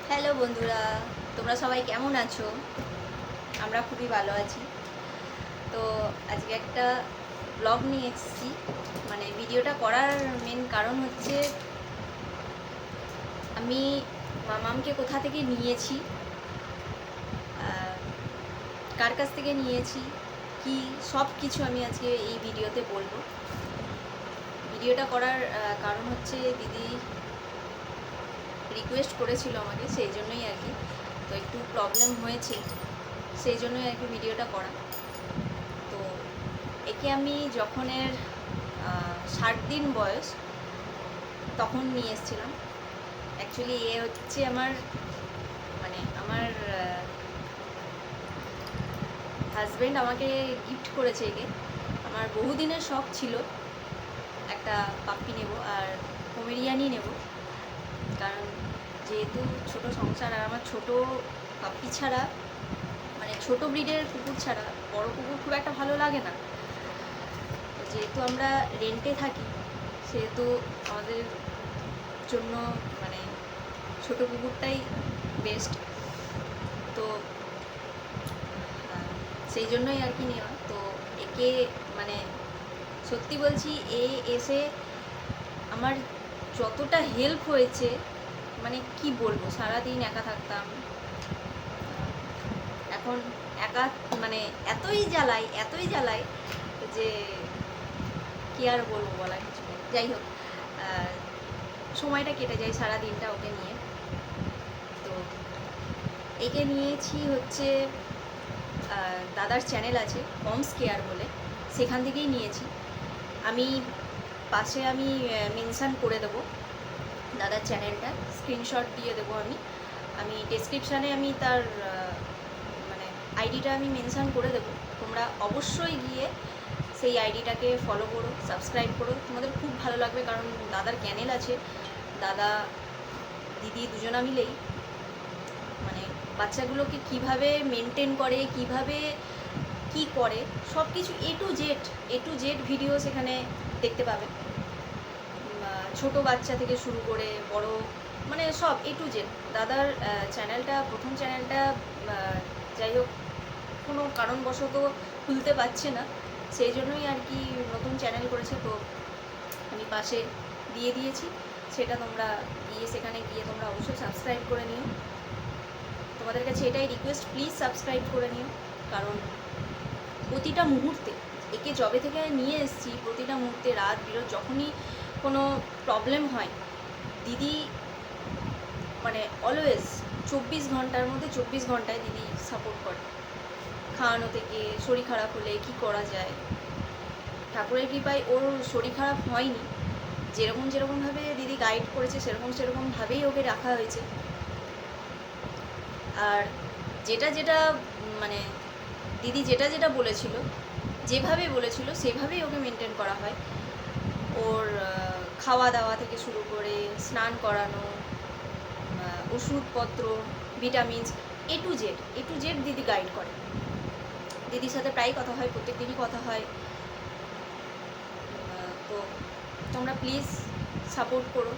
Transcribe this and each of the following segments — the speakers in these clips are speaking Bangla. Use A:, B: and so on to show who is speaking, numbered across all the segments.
A: হ্যালো বন্ধুরা, তোমরা সবাই কেমন আছো? আমরা খুবই ভালো আছি। তো আজকে একটা ব্লগ নিয়ে এসেছি। মানে ভিডিওটা করার মেন কারণ হচ্ছে আমি মামামকে কোথা থেকে নিয়েছি, কার কাছ থেকে নিয়েছি, কি সব কিছু আমি আজকে এই ভিডিওতে বলবো। ভিডিওটা করার কারণ হচ্ছে দিদি রিকোয়েস্ট করেছিল আমাকে, সেই জন্যই আর কি। তো একটু প্রবলেম হয়েছে, সেই জন্যই আর কি ভিডিওটা করা। তো একে আমি যখন এর 60 দিন বয়স তখন নিয়ে এসেছিলাম। অ্যাকচুয়ালি এ হচ্ছে আমার আমার হাজব্যান্ড আমাকে গিফট করেছে একে। আমার বহুদিনের শখ ছিল একটা পাপ্পি নেব আর পমেরিয়ানই নেব, কারণ যেহেতু ছোট সংসার আর আমার ছোট পাপ্পি ছাড়া, মানে ছোট ব্রিডের কুকুর ছাড়া বড় কুকুর খুব একটা ভালো লাগে না। যেহেতু আমরা রেন্টে থাকি সেহেতু আমাদের জন্য মানে ছোট কুকুরটাই বেস্ট। তো সেই জন্যই আর কি নেওয়া। তো একে মানে সত্যি বলছি, এসে আমার যতটা হেল্প হয়েছে মানে কি বলবো, সারাদিন একা থাকতাম, এখন একা মানে এতই জ্বালাই যে কি আর বলবো, বলার কিছু নেই। যাই হোক, সময়টা কেটে যায় সারা দিনটা ওকে নিয়ে। তো একে নিয়েছি হচ্ছে দাদার চ্যানেল আছে পমস কেয়ার বলে, সেখান থেকেই নিয়েছি আমি। পাশে আমি মেনশান করে দেবো দাদার চ্যানেলটা, স্ক্রিনশট দিয়ে দেবো আমি ডেসক্রিপশানে আমি তার মানে আইডিটা আমি মেনশান করে দেবো। তোমরা অবশ্যই গিয়ে সেই আইডিটাকে ফলো করো, সাবস্ক্রাইব করো, তোমাদের খুব ভালো লাগবে। কারণ দাদার চ্যানেল আছে, দাদা দিদি দুজনা মিলেই মানে বাচ্চাগুলোকে কিভাবে মেনটেন করে, কিভাবে কি করে, সব কিছু এ টু জেড ভিডিও সেখানে দেখতে পাবে। ছোট বাচ্চা থেকে শুরু করে বড়, মানে সব এ টু জেড। দাদার চ্যানেলটা, প্রথম চ্যানেলটা যাই হোক কোনো কারণবশত খুলতে পারছে না, সেই জন্যই আর কি নতুন চ্যানেল করেছে। তো আমি পাশে দিয়ে দিয়েছি, সেটা তোমরা সেখানে গিয়ে তোমরা অবশ্যই সাবস্ক্রাইব করে নিও। তোমাদের কাছে এটাই রিকোয়েস্ট, প্লিজ সাবস্ক্রাইব করে নিও। কারণ প্রতিটা মুহূর্তে, একে যবে থেকে নিয়ে এসেছি, প্রতিটা মুহূর্তে রাত বিরত যখনই কোনো প্রবলেম হয়, দিদি মানে অলওয়েজ 24 ঘন্টার মধ্যে 24 ঘন্টায় দিদি সাপোর্ট করে। খাওয়ানো থেকে, শরীর খারাপ হলে কি করা যায়, ঠাকুরের কৃপায় ওর শরীর খারাপ হয়নি। যেরকমভাবে দিদি গাইড করেছে সেরকমভাবেই ওকে রাখা হয়েছে। আর যেটা মানে দিদি যেটা বলেছিল, যেভাবে বলেছিল সেভাবেই ওকে মেনটেন করা হয়। ওর খাওয়া দাওয়া থেকে শুরু করে স্নান করানো, ওষুধপত্র, ভিটামিনস, এ টু জেড দিদি গাইড করে। দিদির সাথে প্রায় কথা হয়, প্রত্যেক দিনই কথা হয়। তো তোমরা প্লিজ সাপোর্ট করো,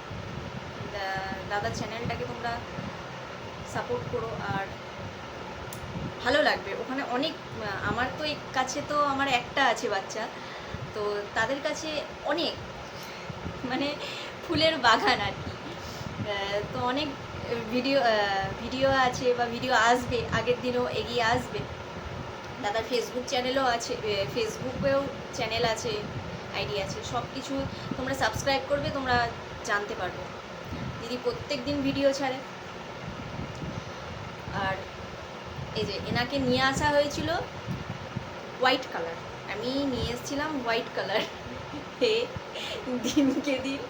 A: দাদার চ্যানেলটাকে তোমরা সাপোর্ট করো। আর ভালো লাগবে ওখানে অনেক। আমার তো এই কাছে তো আমার একটা আছে বাচ্চা, তো তাদের কাছে অনেক মানে ফুলের বাগান আর কি। তো অনেক ভিডিও আছে বা ভিডিও আসবে, আগের দিনও এগিয়ে আসবে। দাদার ফেসবুক চ্যানেলও আছে, ফেসবুকেও চ্যানেল আছে, আইডি আছে, সব কিছু তোমরা সাবস্ক্রাইব করবে, তোমরা জানতে পারবে। দিদি প্রত্যেক দিন ভিডিও ছাড়ে। আর এই যে এনাকে নিয়ে আসা হয়েছিল হোয়াইট কালার, আমি নিয়ে এসেছিলাম হোয়াইট কালার। দিনকে দিন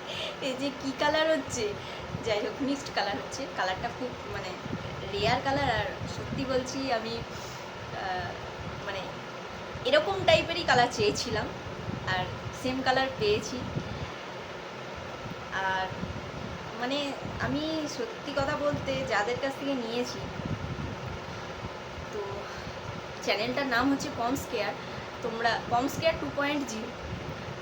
A: এই যে কী কালার হচ্ছে, যাই হোক মিক্সড কালার হচ্ছে। কালারটা খুব মানে রেয়ার কালার। আর সত্যি বলছি, আমি মানে এরকম টাইপেরই কালার চেয়েছিলাম, আর সেম কালার পেয়েছি। আর মানে আমি সত্যি কথা বলতে যাদের কাছ থেকে নিয়েছি, তো চ্যানেলটার নাম হচ্ছে পমস কেয়ার। তোমরা পমস কেয়ার 2.0,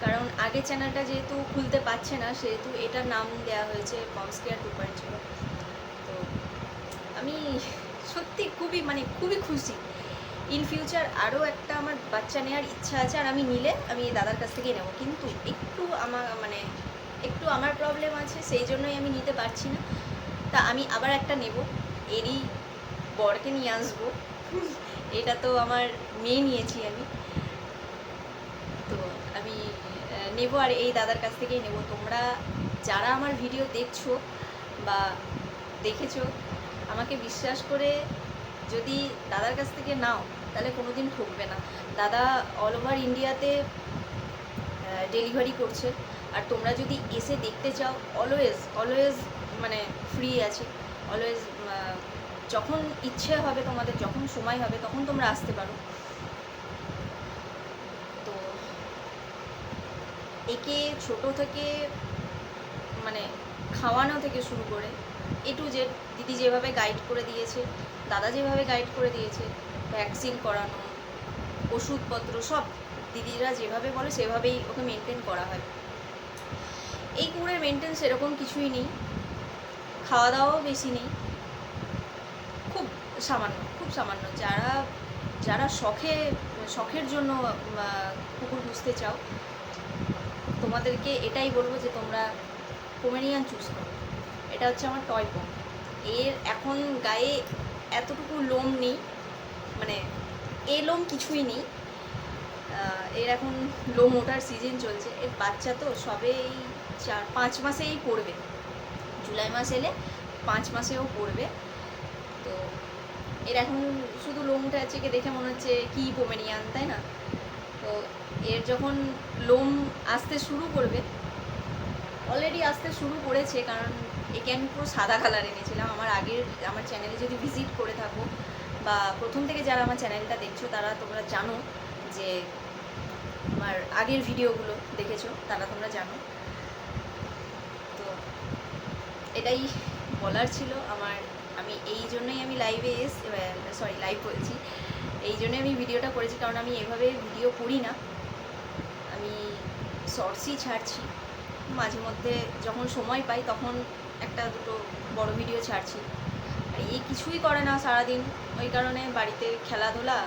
A: কারণ আগের চ্যানেলটা যেহেতু খুলতে পারছে না সেহেতু এটার নাম দেওয়া হয়েছে পমস কেয়ার 2.0। তো আমি সত্যি খুবই খুশি। ইন ফিউচার আরও একটা আমার বাচ্চা নেওয়ার ইচ্ছা আছে, আর আমি নিলে আমি এই দাদার কাছ থেকেই নেবো, কিন্তু একটু আমার প্রবলেম আছে, সেই জন্যই আমি নিতে পারছি না। তা আমি আবার একটা নেব, এরই বরকে নিয়ে আসবো। এটা তো আমার মেয়ে নিয়েছি আমি, তো আমি নেব, আর এই দাদার কাছ থেকেই নেব। তোমরা যারা আমার ভিডিও দেখছো বা দেখেছো, আমাকে বিশ্বাস করে যদি দাদার কাছ থেকে নাও তাহলে কোনো দিন ঠকবে না। দাদা অল ওভার ইন্ডিয়াতে ডেলিভারি করছে, আর তোমরা যদি এসে দেখতে চাও অলওয়েজ মানে ফ্রি আছে, অলওয়েজ। যখন ইচ্ছে হবে তোমাদের, যখন সময় হবে তখন তোমরা আসতে পারো। তো একে ছোট থেকে মানে খাওয়ানো থেকে শুরু করে এ টু জেড দিদি যেভাবে গাইড করে দিয়েছে, দাদা যেভাবে গাইড করে দিয়েছে, ভ্যাকসিন করানো, ওষুধপত্র সব দিদিরা যেভাবে বলে সেভাবেই ওকে মেনটেন করা হয়। এই কুকুরের মেনটেন সেরকম কিছুই নেই, খাওয়া দাওয়াও বেশি নেই, খুব সামান্য। যারা শখের জন্য কুকুর পুষতে চাও, তোমাদেরকে এটাই বলবো যে তোমরা পোমেরিয়ান চুজ করো। এটা হচ্ছে আমার টয় পম। এর এখন গায়ে এতটুকু লোম নেই, মানে এ লোম কিছুই নেই। এর এখন লোম ওঠার সিজন চলছে। এর বাচ্চা তো সবে এই 4-5 মাসেই পড়বে, জুলাই মাস এলে 5 মাসেও পড়বে। তো এর এখন শুধু লোম উঠে আছে, একে দেখে মনে হচ্ছে কি পোমেরিয়ান, তাই না? তো এর যখন লোম আসতে শুরু করবে, অলরেডি আসতে শুরু করেছে, কারণ একে আমি পুরো সাদা কালার এনেছিলাম। আমার চ্যানেলে যদি ভিজিট করে থাকো বা প্রথম থেকে যারা আমার চ্যানেলটা দেখছো, তোমরা জানো যে আমার আগের ভিডিওগুলো দেখেছো, তোমরা জানো। তো এটাই বলার ছিল আমার। আমি এই জন্যই আমি লাইভ বলছি, এই জন্যই আমি ভিডিওটা করেছি, কারণ আমি এভাবে ভিডিও করি না। আমি শর্টসই ছাড়ছি, মাঝে মধ্যে যখন সময় পাই তখন একটা দুটো বড় ভিডিও ছাড়ছি। আর এই কিছুই করে না সারাদিন, ওই কারণে বাড়িতে খেলাধুলা,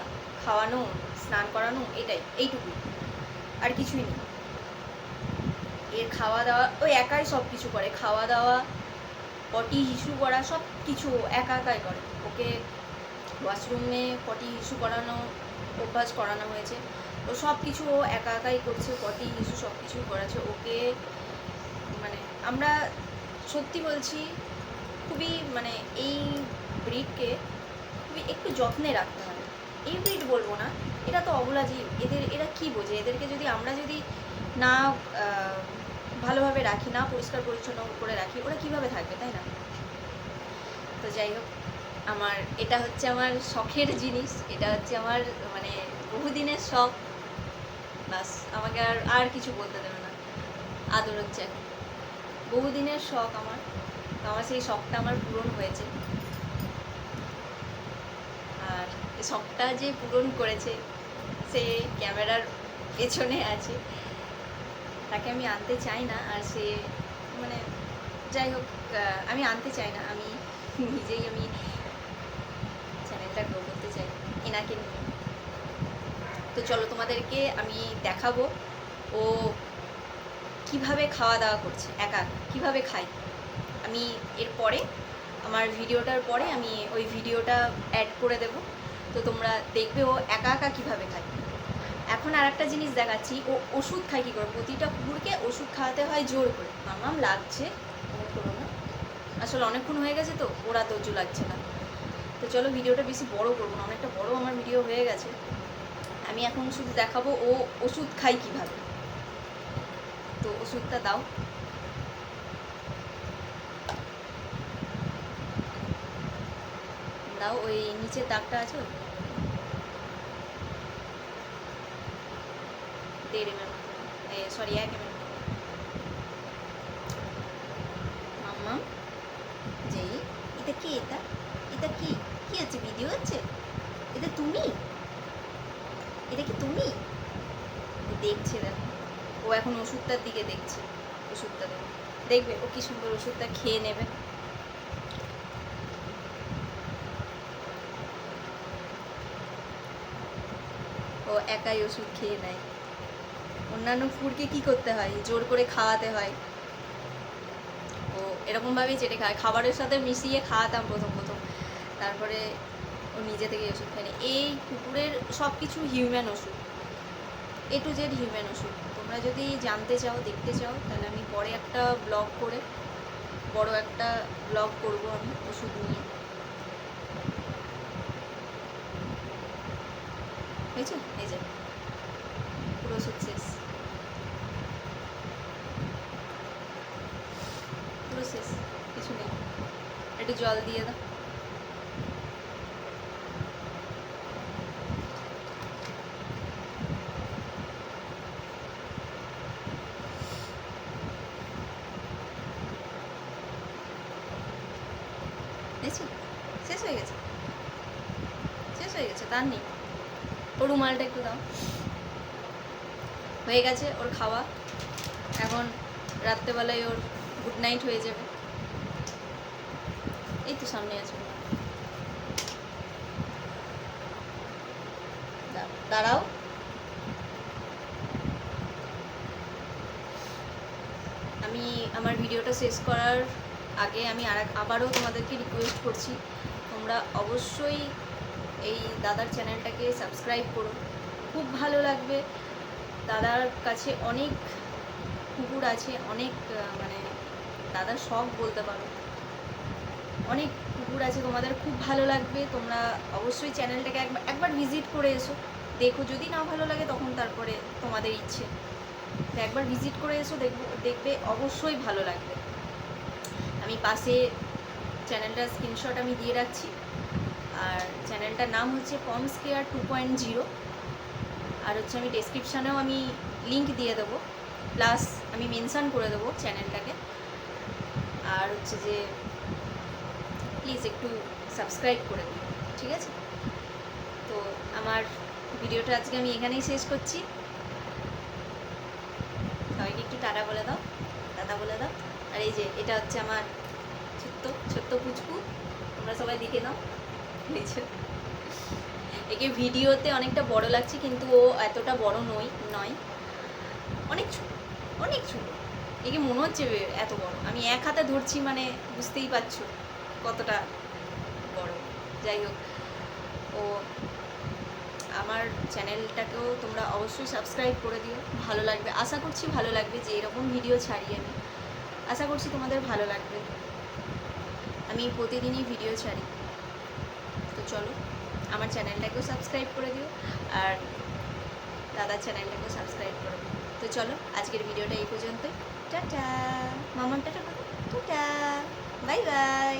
A: খাওয়ানো, স্নান করানো, এইটুকুই, আর কিছুই নেই। এর খাওয়া দাওয়া ওই একাই সব কিছু করে, খাওয়া দাওয়া, পটি হিসু করা, সব কিছু একাই করে। ওকে ওয়াশরুমে পটি হিসু করানো অভ্যাস করানো হয়েছে, তো সব কিছু ও একাই করছে, পটি হিসু সব কিছুই করাচ্ছে ওকে। মানে আমরা সত্যি বলছি, খুবই এই ব্রিডকে খুবই একটু যত্নে রাখতে হবে। এই ব্রিড বলবো না, এরা তো অবলা জীব, এরা কি বোঝে? এদেরকে আমরা যদি না ভালোভাবে রাখি, না পরিষ্কার পরিচ্ছন্ন করে রাখি, ওরা কিভাবে থাকবে, তাই না? তো যাই হোক, এটা হচ্ছে আমার শখের জিনিস, এটা হচ্ছে আমার বহুদিনের শখ। বাস, আমাকে আর কিছু বলতে দেবে না, আদর হচ্ছে এখন। বহুদিনের শখ আমার, সেই শখটা আমার পূরণ হয়েছে। আর শখটা যে পূরণ করেছে সে ক্যামেরার পেছনে আছে, তাকে আমি আনতে চাই না। আর সে যাই হোক, আমি আনতে চাই না, আমি নিজেই চ্যানেলটা গ্রো করতে চাই এনাকে নিয়ে। তো চলো তোমাদেরকে আমি দেখাবো ও কিভাবে খাওয়া দাওয়া করছে, একা কিভাবে খাই। আমি এরপরে আমার ভিডিওটার পরে আমি ওই ভিডিওটা অ্যাড করে দেব, তো তোমরা দেখবে ও একা কিভাবে খায়। এখন আর একটা জিনিস দেখাচ্ছি, ও ওষুধ খায় কী করে। প্রতিটা কুকুরকে ওষুধ খাওয়াতে হয় জোর করে। মামাম লাগছে, করো না, আসলে অনেকক্ষণ হয়ে গেছে তো ওরা ধৈর্য লাগছে না। তো চলো ভিডিওটা বেশি বড় করবো না, অনেকটা বড় আমার ভিডিও হয়ে গেছে। আমি এখন শুধু দেখাবো ও ওষুধ খায় কীভাবে। তো ওষুধটা দাও, ওই নিচের দাগটা আছে, 1.5 ml, 1 ml। মাম্মা যেই এটা কি, এটা কি আছে, ভিডিও আছে, এটা কি তুমি দেখছে? দেখো, ও এখন ওষুধটার দিকে দেখছে, ওষুধটা দেখবে ও কি সুন্দর ওষুধটা খেয়ে নেবে। একাই ওষুধ খেয়ে নেয়। অন্যান্য কুকুরকে কি করতে হয়, জোর করে খাওয়াতে হয়। ও এরকমভাবেই চেটে খায়, খাবারের সাথে মিশিয়ে খাওয়াতাম প্রথম প্রথম, তারপরে ও নিজে থেকে ওষুধ খায়। এই কুকুরের সব কিছু হিউম্যান ওষুধ, A to Z হিউম্যান ওষুধ। তোমরা যদি জানতে চাও, দেখতে চাও, তাহলে আমি পরে একটা ব্লগ করে, বড় একটা ব্লগ করব আমি ওষুধ নিয়ে। হয়েছে? এই যে পুরো ওষুধ শেষ, পুরো শেষ, কিছু নেই। একটু জল দিয়ে দাও। দেখছি শেষ হয়ে গেছে, শেষ হয়ে গেছে, তার নেই। ওর রুমালটা একটু দাও। হয়ে গেছে ওর খাওয়া। এখন রাত্রেবেলায় ওর গুড নাইট হয়ে যাবে। এই তো সামনে আছে, দাঁড়াও। আমি আমার ভিডিওটা শেষ করার আগে আমি আবারও তোমাদেরকে রিকোয়েস্ট করছি, তোমরা অবশ্যই এই দাদার চ্যানেলটাকে সাবস্ক্রাইব করো। খুব ভালো লাগবে। দাদার কাছে অনেক কুকুর আছে, অনেক মানে দাদার শখ বলতে পারো, অনেক কুকুর আছে, তোমাদের খুব ভালো লাগবে। তোমরা অবশ্যই চ্যানেলটাকে একবার ভিজিট করে এসো, দেখো। যদি না ভালো লাগে তখন তারপরে তোমাদের ইচ্ছে, একবার ভিজিট করে এসো, দেখবে অবশ্যই ভালো লাগবে। আমি পাশে চ্যানেলটার স্ক্রিনশট আমি দিয়ে রাখছি। আর চ্যানেলটার নাম হচ্ছে পমস কেয়ার 2.0। আর হচ্ছে আমি ডেসক্রিপশানেও আমি লিঙ্ক দিয়ে দেবো, প্লাস আমি মেনশান করে দেবো চ্যানেলটাকে। আর হচ্ছে যে প্লিজ একটু সাবস্ক্রাইব করে দিও, ঠিক আছে? তো আমার ভিডিওটা আজকে আমি এখানেই শেষ করছি। সবাইকে একটু টাটা বলে দাও, টাটা বলে দাও। আর এই যে এটা হচ্ছে আমার ছোট্ট ছোট্ট পুচকু, তোমরা সবাই দেখে নাও। একে ভিডিওতে অনেকটা বড় লাগছে, কিন্তু ও এতটা বড় নয়, অনেক ছোট, অনেক ছোট। একে মনে হচ্ছে এত বড়, আমি এক হাতে ধরছি, মানে বুঝতেই পারছো কতটা বড়। যাই হোক, ও আমার চ্যানেলটাকেও তোমরা অবশ্যই সাবস্ক্রাইব করে দিও, ভালো লাগবে। আশা করছি ভালো লাগবে, যে এরকম ভিডিও ছাড়ি আমি, আশা করছি তোমাদের ভালো লাগবে। আমি প্রতিদিনই ভিডিও ছাড়ি। তো চলো, আমার চ্যানেলটাকেও সাবস্ক্রাইব করে দিও, আর দাদার চ্যানেলটাকেও সাবস্ক্রাইব করে দিও। তো চলো, আজকের ভিডিওটা এই পর্যন্তই। টাটা মামার, টাটা, টাটা, বাই বাই।